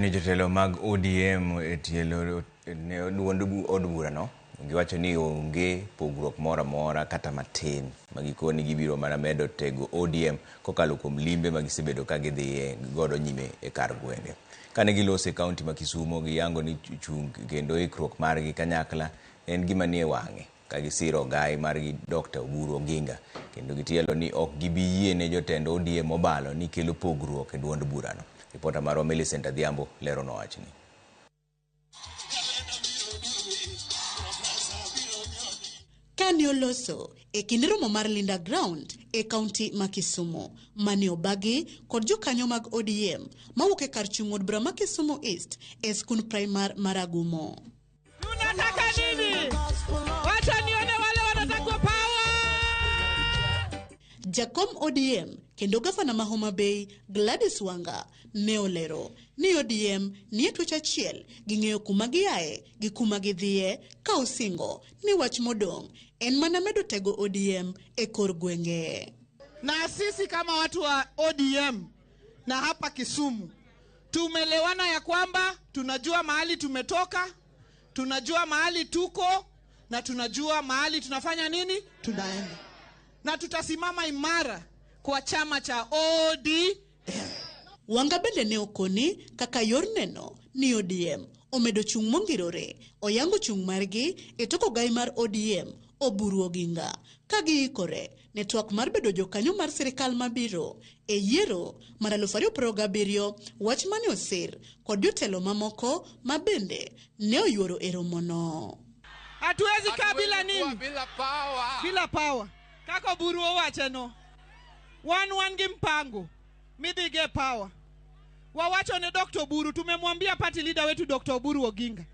Ni jotelo mag ODM etielo ne duond od bura no giwacho ni onge pogruok mora kata matin magikoni gibiro mana medo tego ODM kokalo kuom limbe magisebedo ka gidhi godo nyime e kar gwenge. Kane gilose kaunti ma Kisumo giyango ni chung kendo ikruok margi kanyakla en gima nie wang'e ka gisiro gai margi Dr. Oburu Oginga kendo gitielo ni ok gibiyie ne jotend ODM mobalo ni kelo pogruok e duond bura no. Ripota marwa Millicent Adhiambo lero no wachni. Kani oloso e kind romo mar Linda Ground e kaunti ma Kisumo mane obagi kod jokanyo mag ODM mawuok e kar chung od bura ma Kisumu East e skul primar Maragumo. Tunataka nini? Wacha nione wale wanataka power. Jakom ODM kendo gavana ma Homa Bay Gladys Wanga ne olero ni ODM ni e twech achiel gi ng'eyo kuma giaye gi kuma gidhie ka osingo ni wach modong' en mana medo tego ODM e kor gwenge. Na sisi kama watu wa ODM na hapa Kisumu tumelewana ya kwamba tunajua mahali tumetoka, tunajua mahali tuko na tunajua mahali tunafanya nini tunaenda. Na tutasimama imara kwa chama cha ODM. Wanga bende ne okoni kaka yor neno ni ODM omedo chung mongirore oyango chung margi e toko gai mar ODM Oburu Oginga ka giikore ne twak mar bedo jokanyo mar sirikal mabiro e yiero mar 2027 wach mane osir kod jotelo mamoko mabende ne oyuoro e romono. Hatuwezi kabila nini? Bila power. Kako Oburu owacheno. Wan gi mpango midhige power. Wawacho ne Dr. Oburu, tumemwambia party leader wetu Dr. Oburu Oginga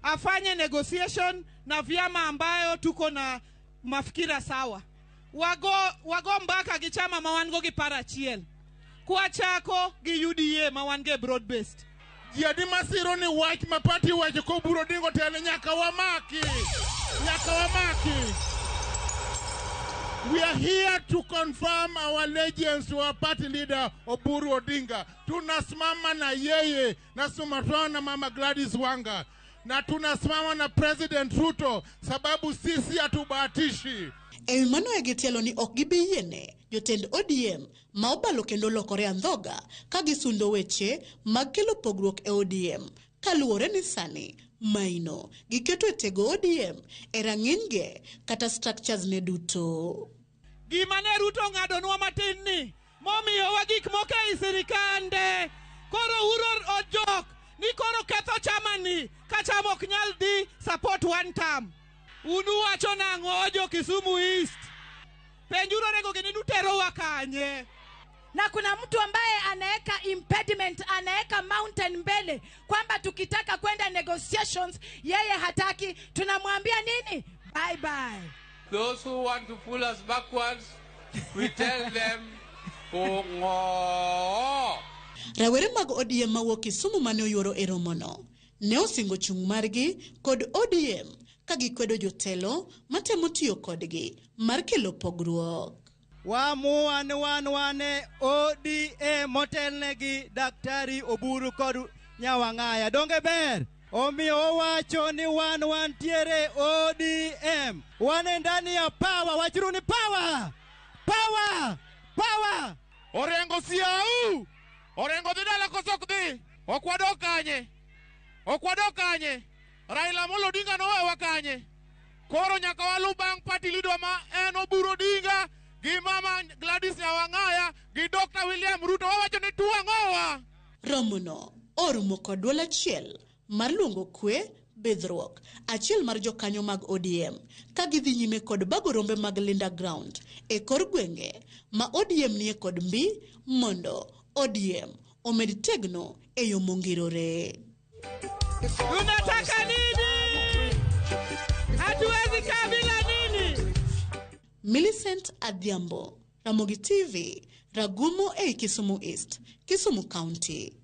afanye negotiation na vyama ambayo tuko na mafikira sawa. Wago mbaka gi chama mawango gi parachiel. Kuachako gi UDA mawange broad based. Jadi masiro ni wach mapati wach ko Oburu Odinga tele nyaka wamaki. We are here to confirm our allegiance to our party leader Oburu Odinga. Tunasimama na yeye, na sumatwana na Mama Gladys Wanga. Na tunasimama na President Ruto sababu sisi hatubahatishi. Mano e gitielo ni ok gibiyiene jotend ODM ma obalo kendo lokore andhoga ka gisundo weche mag kelo pogruok e ODM kaluwore ni sani maino giketo e tego ODM e rang'iny kata structures ne duto. Gima ne Ruto ng'adonwa matin ni momiyo wagik moke i sirikande koro uro ojok ni koro ketho chama ni ka chama ok nyal di support one term. Unu wacho nang'o jo Kisumu East? Penjuro rego gini nutero wakanye. Na kuna mtu ambaye anaeka impediment, anaeka mountain mbele kwamba tukitaka kwenda negotiations yeye hataki. Tunamwambia nini? Bye bye. Those who want to pull us backwards, we tell them ngo. Rawere mag ODM mawuok Kisumu mane oyuoro e romono ne osingo chung margi kod ODM ka gikwedo jotelo matemo tiyo kodgi mar kelo pogruok. Wane ODM motelnegi Daktari Oburu kod Nyawang'aya donge ber omiyo owacho ni wan tiere ODM wane ndani ya power. Wachuru ni power Orengo siau orengo didala kosok di okwado kanye Raila Amolo Odinga no wewa kanye koro nyaka walu bang party leader ma en Oburu Odinga gi Mama Gladys Nyawang'aya gi Dr. William Ruto wawacho ni tuang'owa. Romono orumo kod duol achiel mar luongo kwe bedhruok achiel mar jokanyo mag ODM ka gidhi nyime kod bago rombe mag Linda Ground e kor gwenge ma ODM nie kod mbi mondo ODM omed tegno e yo mongirore. Tunataka nini? Hatuwezi kabila nini? Millicent Adhiambo, Ramogi TV, Ragumo Kisumu East, Kisumu County.